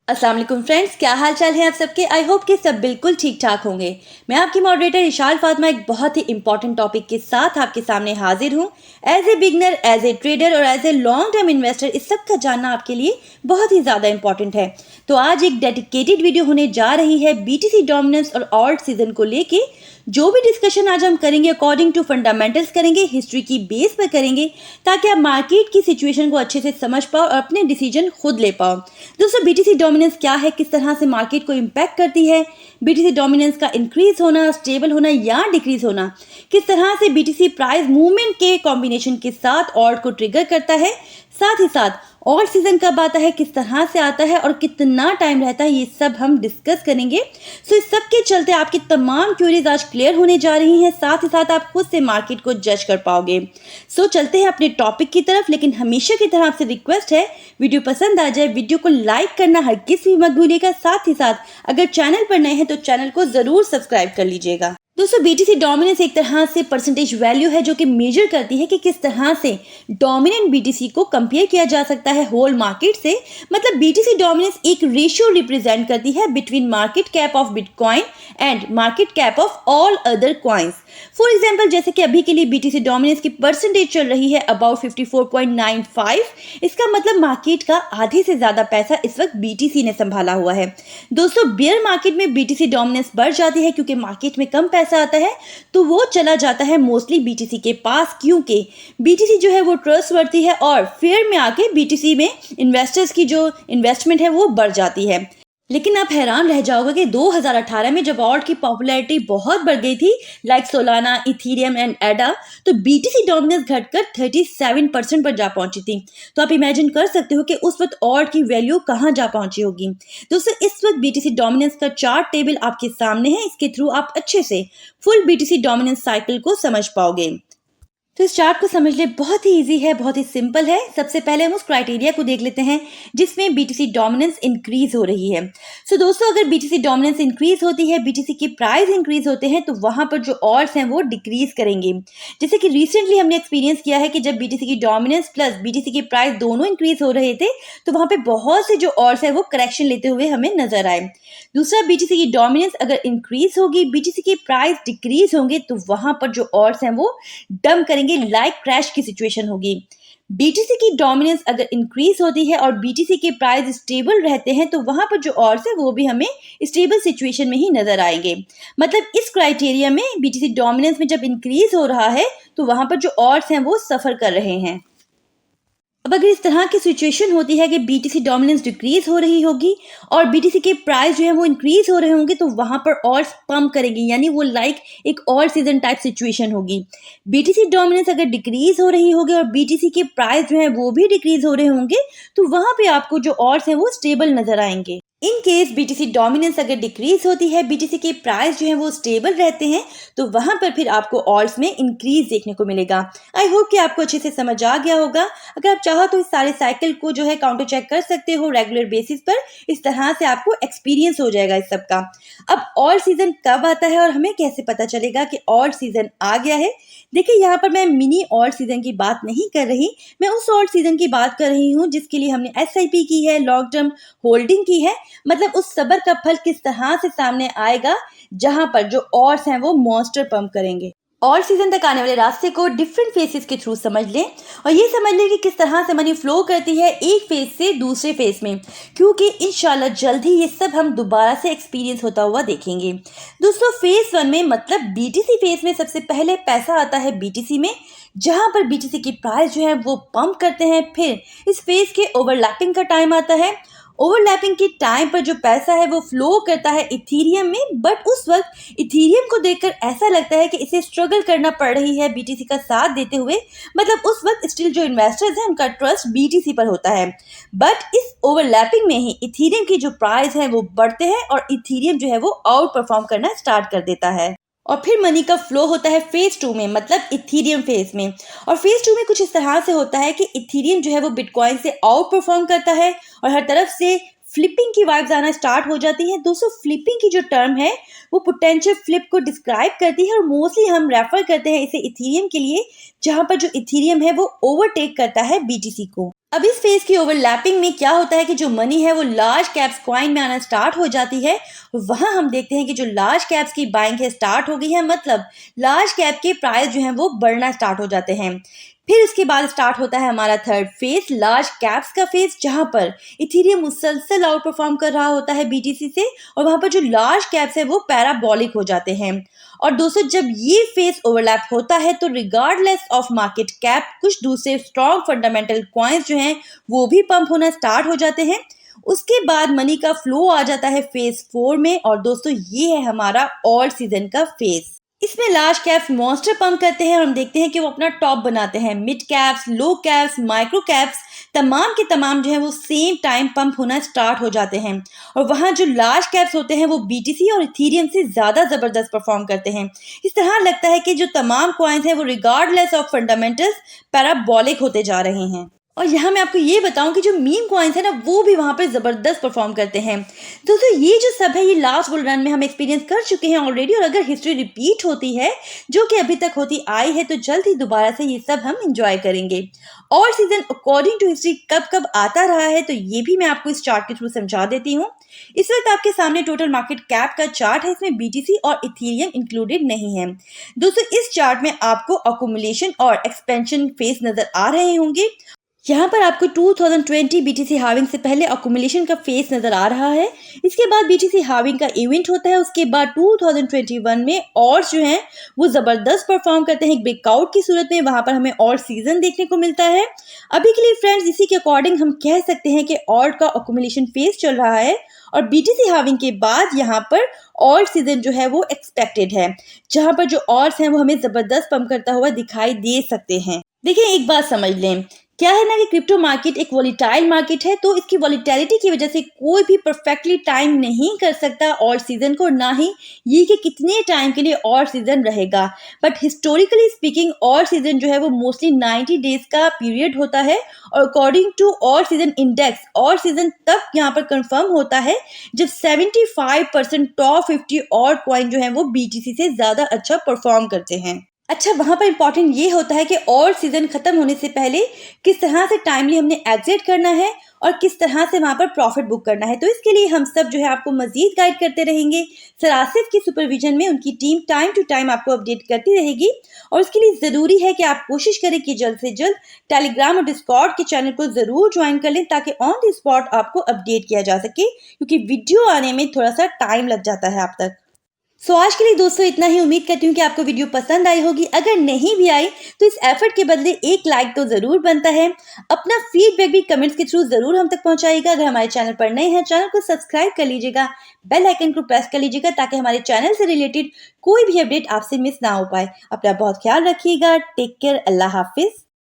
अस्सलाम वालेकुम फ्रेंड्स, क्या हाल चाल है आप सबके। आई होप कि सब बिल्कुल ठीक ठाक होंगे। मैं आपकी मॉडरेटर इशाल फातिमा एक बहुत ही इंपॉर्टेंट टॉपिक के साथ आपके सामने हाजिर हूँ। As a beginner, as a trader और as a long term investor इस सब का जानना आपके लिए बहुत ही ज़्यादा इंपॉर्टेंट है। तो आज एक डेडिकेटेड वीडियो होने जा रही है बीटीसी डोमिनेंस और ऑल्ट सीजन को लेके। जो भी डिस्कशन आज हम करेंगे अकॉर्डिंग टू फंडामेंटल्स करेंगे, हिस्ट्री की बेस पर करेंगे, ताकि आप मार्केट की सिचुएशन को अच्छे से समझ पाओ और अपने डिसीजन खुद ले पाओ। दोस्तों, बीटीसी डोमिनेंस क्या है, किस तरह से मार्केट को इम्पैक्ट करती है, बीटीसी डोमिनेंस का इंक्रीज होना, स्टेबल होना या डिक्रीज होना, किस तरह से बीटीसी प्राइस मूवमेंट के कॉम्बिनेशन के साथ ऑल्ट को ट्रिगर करता है, साथ ही साथ ऑल्ट सीजन कब आता है, किस तरह से आता है और कितना टाइम रहता है, ये सब हम डिस्कस करेंगे। सो इस सब के चलते आपकी तमाम क्यूरीज आज क्लियर होने जा रही हैं, साथ ही साथ आप खुद से मार्केट को जज कर पाओगे। सो चलते हैं अपने टॉपिक की तरफ, लेकिन हमेशा की तरह आपसे रिक्वेस्ट है, वीडियो पसंद आ जाए वीडियो को लाइक करना हर किसी भी मत भूलिएगा। साथ ही साथ अगर चैनल पर नए हैं तो चैनल को जरूर सब्सक्राइब कर लीजिएगा। दोस्तों, बीटीसी डोमिनेंस एक तरह से परसेंटेज वैल्यू है जो कि मेजर करती है कि किस तरह से डोमिनेंट बीटीसी को कंपेयर किया जा सकता है होल मार्केट से। मतलब बीटीसी डोमिनेंस एक रेशियो रिप्रेजेंट करती है between market cap of bitcoin and market cap of all other coins. For example, जैसे कि अभी के लिए बीटीसी डोमिनेंस की परसेंटेज चल रही है अबाउट 54.95। इसका मतलब मार्केट का आधे से ज्यादा पैसा इस वक्त बीटीसी ने संभाला हुआ है। दोस्तों, बेयर मार्केट में बीटीसी डोमिनेंस बढ़ जाती है क्योंकि मार्केट में कम पैसा आता है, तो वो चला जाता है मोस्टली बीटीसी के पास, क्योंकि बीटीसी जो है वो ट्रस्टवर्दी है और फेयर में आके बीटीसी में इन्वेस्टर्स की जो इन्वेस्टमेंट है वो बढ़ जाती है। लेकिन आप हैरान रह जाओगे कि 2018 में जब ऑल्ट की पॉपुलैरिटी बहुत बढ़ गई थी, लाइक सोलाना, इथीरियम एंड एडा, तो बीटीसी डोमिनेंस घटकर 37% पर जा पहुंची थी। तो आप इमेजिन कर सकते हो कि उस वक्त ऑल्ट की वैल्यू कहां जा पहुंची होगी। दोस्तों, इस वक्त बीटीसी डोमिनेंस का चार्ट टेबल आपके सामने है, इसके थ्रू आप अच्छे से फुल बीटीसी डोमिनेंस साइकिल को समझ पाओगे। तो इस चार्ट को समझ ले, बहुत ही इजी है, बहुत ही सिंपल है। सबसे पहले हम उस क्राइटेरिया को देख लेते हैं जिसमें बीटीसी डोमिनेंस इंक्रीज हो रही है। सो दोस्तों, अगर बीटीसी डोमिनेंस इंक्रीज होती है, बीटीसी के प्राइस इंक्रीज होते हैं, तो वहां पर जो ऑल्ट्स हैं वो डिक्रीज करेंगे। जैसे कि रिसेंटली हमने एक्सपीरियंस किया है कि जब बीटीसी की डोमिनेंस प्लस बीटीसी के प्राइस दोनों इंक्रीज हो रहे थे, तो वहां पे बहुत से जो ऑल्ट्स हैं वो करेक्शन लेते हुए हमें नजर आए। दूसरा, बीटीसी की डोमिनेंस अगर इंक्रीज होगी, बीटीसी के प्राइस डिक्रीज होंगे, तो वहां पर जो ऑल्ट्स हैं वो डंप करेंगे, लाइक क्रैश की सिचुएशन होगी। बीटीसी की डोमिनेंस अगर इंक्रीज होती है और बीटीसी के प्राइस स्टेबल रहते हैं, तो वहां पर जो ऑल्ट्स है वो भी हमें स्टेबल सिचुएशन में ही नजर आएंगे। मतलब इस क्राइटेरिया में बीटीसी डोमिनेंस में जब इंक्रीज हो रहा है, तो वहां पर जो ऑल्ट्स हैं वो सफर कर रहे हैं। अब अगर इस तरह की सिचुएशन होती है कि बीटीसी डोमिनेंस डिक्रीज हो रही होगी और बीटीसी के प्राइस जो है वो इंक्रीज हो रहे होंगे, तो वहां पर ऑल्ट्स पंप करेंगे, यानी वो लाइक एक ऑल सीजन टाइप सिचुएशन होगी। बीटीसी डोमिनेंस अगर डिक्रीज हो रही होगी और बीटीसी के प्राइस जो है वो भी डिक्रीज हो रहे होंगे, तो वहां पे आपको जो ऑल्ट्स हैं वो स्टेबल नजर आएंगे। इन केस बीटीसी डोमिनेंस अगर डिक्रीज होती है, बीटीसी के प्राइस जो है वो स्टेबल रहते हैं, तो वहां पर फिर आपको ऑल्ट्स में इंक्रीज देखने को मिलेगा। आई होप कि आपको अच्छे से समझ आ गया होगा। अगर आप चाहो तो इस सारे साइकिल को जो है काउंटर चेक कर सकते हो रेगुलर बेसिस पर। इस तरह से आपको एक्सपीरियंस हो जाएगा इस सब का। अब ऑल्ट सीजन कब आता है और हमें कैसे पता चलेगा कि ऑल्ट सीजन आ गया है। देखिए, यहाँ पर मैं मिनी ऑल्ट सीजन की बात नहीं कर रही, मैं उस ऑल्ट सीजन की बात कर रही हूँ जिसके लिए हमने एसआईपी की है, लॉन्ग टर्म होल्डिंग की है। मतलब उस सबर का फल किस तरह से सामने आएगा, जहां पर जो ऑल्ट्स हैं वो मॉन्स्टर पंप करेंगे। ऑल्ट सीजन तक आने वाले रास्ते को डिफरेंट फेसेस के थ्रू समझ लें और ये समझ लें कि किस तरह से मनी फ्लो करती है एक फेज से दूसरे फेज में, क्योंकि इंशाल्लाह जल्द ही ये सब हम दोबारा से एक्सपीरियंस होता हुआ देखेंगे। दोस्तों, फेज 1 में मतलब बीटीसी फेज में सबसे पहले पैसा आता है बीटीसी में, जहां पर बीटीसी की प्राइस जो है वो पंप करते हैं। फिर इस फेज के ओवरलैपिंग का टाइम आता है। ओवरलैपिंग के टाइम पर जो पैसा है वो फ्लो करता है इथीरियम में, बट उस वक्त इथीरियम को देखकर ऐसा लगता है कि इसे स्ट्रगल करना पड़ रही है बीटीसी का साथ देते हुए। मतलब उस वक्त स्टिल जो इन्वेस्टर्स हैं उनका ट्रस्ट बीटीसी पर होता है, बट इस ओवरलैपिंग में ही इथीरियम की जो प्राइस है वो बढ़ते हैं और इथीरियम जो है वो आउट परफॉर्म करना स्टार्ट कर देता है। और फिर मनी का फ्लो होता है फेज 2 में, मतलब इथीरियम फेज में। और फेज 2 में कुछ इस तरह से होता है कि इथीरियम जो है वो बिटकॉइन से आउट परफॉर्म करता है और हर तरफ से फ्लिपिंग की वाइब्स आना स्टार्ट हो जाती है। दोस्तों, फ्लिपिंग की जो टर्म है वो पोटेंशियल फ्लिप को डिस्क्राइब करती है और मोस्टली हम रेफर करते हैं इसे इथीरियम के लिए, जहां पर जो इथीरियम है वो ओवरटेक करता है बीटीसी को। अब इस फेज की ओवरलैपिंग में क्या होता है कि जो मनी है वो लार्ज कैप्स कॉइन में आना स्टार्ट हो जाती है। वहां हम देखते हैं कि जो लार्ज कैप्स की बाइंग है स्टार्ट हो गई है, मतलब लार्ज कैप के प्राइस जो हैं वो बढ़ना स्टार्ट हो जाते हैं। फिर उसके बाद स्टार्ट होता है हमारा थर्ड फेज, लार्ज कैप्स का फेज, जहां पर इथेरियम मुसलसल आउट परफॉर्म कर रहा होता है बीटीसी से, और वहां पर जो लार्ज कैप्स है वो पैराबोलिक हो जाते हैं। और दोस्तों जब ये फेज ओवरलैप होता है तो रिगार्डलेस ऑफ मार्केट कैप कुछ दूसरे स्ट्रॉन्ग फंडामेंटल कॉइन्स जो हैं वो भी पंप होना स्टार्ट हो जाते हैं। उसके बाद मनी का फ्लो आ जाता है फेज 4 में, और दोस्तों ये है हमारा ऑल सीजन का फेज। इसमें लार्ज कैप्स मॉन्स्टर पंप करते हैं और हम देखते हैं कि वो अपना टॉप बनाते हैं। मिड कैप्स, लो कैप्स, माइक्रो कैप्स तमाम के तमाम जो है वो सेम टाइम पंप होना स्टार्ट हो जाते हैं। और वहाँ जो लार्ज कैप्स होते हैं वो बीटीसी और इथेरियम से ज़्यादा ज़बरदस्त परफॉर्म करते हैं। इस तरह लगता है कि जो तमाम कॉइन्स हैं वो रिगार्डलेस ऑफ फंडामेंटल्स पैराबोलिक होते जा रहे हैं। और यहाँ मैं आपको ये बताऊं कि जो मीम कॉइन्स है ना वो भी वहाँ पे ज़बरदस्त परफॉर्म करते हैं। दोस्तों ये जो सब है ये लास्ट बुल रन में हम एक्सपीरियंस कर चुके हैं ऑलरेडी, और अगर हिस्ट्री रिपीट होती है जो कि अभी तक होती आई है तो जल्द ही दोबारा से ये सब हम इंजॉय करेंगे। और सीजन अकॉर्डिंग टू हिस्ट्री कब कब आता रहा है तो ये भी मैं आपको इस चार्ट के थ्रू समझा देती हूँ। इस वक्त आपके सामने टोटल मार्केट कैप का चार्ट है, इसमें बीटीसी और इथेरियम इंक्लूडेड नहीं है। दोस्तों इस चार्ट में आपको अकोमुलेशन और एक्सपेंशन फेज नजर आ रहे होंगे। यहाँ पर आपको 2020 बीटीसी हार्विंग से पहले अकोमुलेशन का फेस नजर आ रहा है। इसके बाद बीटीसी हार्विंग का इवेंट होता है। उसके बाद 2021 में और जो हैं वो ज़बरदस्त परफॉर्म करते हैं एक ब्रेकआउट की सूरत में। वहाँ पर हमें और सीजन देखने को मिलता है। अभी के लिए फ्रेंड्स इसी के अकॉर्डिंग हम कह सकते हैं कि और का अकोमुलेशन फेस चल रहा है, और बीटीसी हार्विंग के बाद यहाँ पर और सीजन जो है वो एक्सपेक्टेड है, जहाँ पर जो ऑर्स हैं वो हमें ज़बरदस्त पंप करता हुआ दिखाई दे सकते हैं। देखिए एक बात समझ लें, क्या है ना कि क्रिप्टो मार्केट एक वॉलीटाइल मार्केट है, तो इसकी वॉलीटैलिटी की वजह से कोई भी परफेक्टली टाइम नहीं कर सकता और सीजन को, ना ही ये कि कितने टाइम के लिए और सीजन रहेगा। बट हिस्टोरिकली स्पीकिंग और सीजन जो है वो मोस्टली 90 डेज का पीरियड होता है, और अकॉर्डिंग टू और सीजन इंडेक्स और सीजन तब यहाँ पर कंफर्म होता है जब 75% टॉप 50 और कॉइन जो है वो बीटीसी से ज्यादा अच्छा परफॉर्म करते हैं। अच्छा, वहाँ पर इंपॉर्टेंट ये होता है कि और सीजन खत्म होने से पहले किस तरह से टाइमली हमने एग्जिट करना है और किस तरह से वहाँ पर प्रॉफिट बुक करना है। तो इसके लिए हम सब जो है आपको मजीद गाइड करते रहेंगे। सर आसिफ की सुपरविजन में उनकी टीम टाइम टू टाइम आपको अपडेट करती रहेगी, और इसके लिए ज़रूरी है कि आप कोशिश करें कि जल्द से जल्द टेलीग्राम और डिस्कॉर्ड के चैनल को ज़रूर ज्वाइन कर लें, ताकि ऑन द स्पॉट आपको अपडेट किया जा सके, क्योंकि वीडियो आने में थोड़ा सा टाइम लग जाता है आप तक। सो आज के लिए दोस्तों इतना ही। उम्मीद करती हूँ कि आपको वीडियो पसंद आई होगी। अगर नहीं भी आई तो इस एफर्ट के बदले एक लाइक तो ज़रूर बनता है। अपना फीडबैक भी कमेंट्स के थ्रू ज़रूर हम तक पहुँचाइएगा। अगर हमारे चैनल पर नए हैं, चैनल को सब्सक्राइब कर लीजिएगा, बेल आइकन को प्रेस कर लीजिएगा, ताकि हमारे चैनल से रिलेटेड कोई भी अपडेट आपसे मिस ना हो पाए। अपना बहुत ख्याल रखिएगा। Take care. अल्लाह हाफिज़।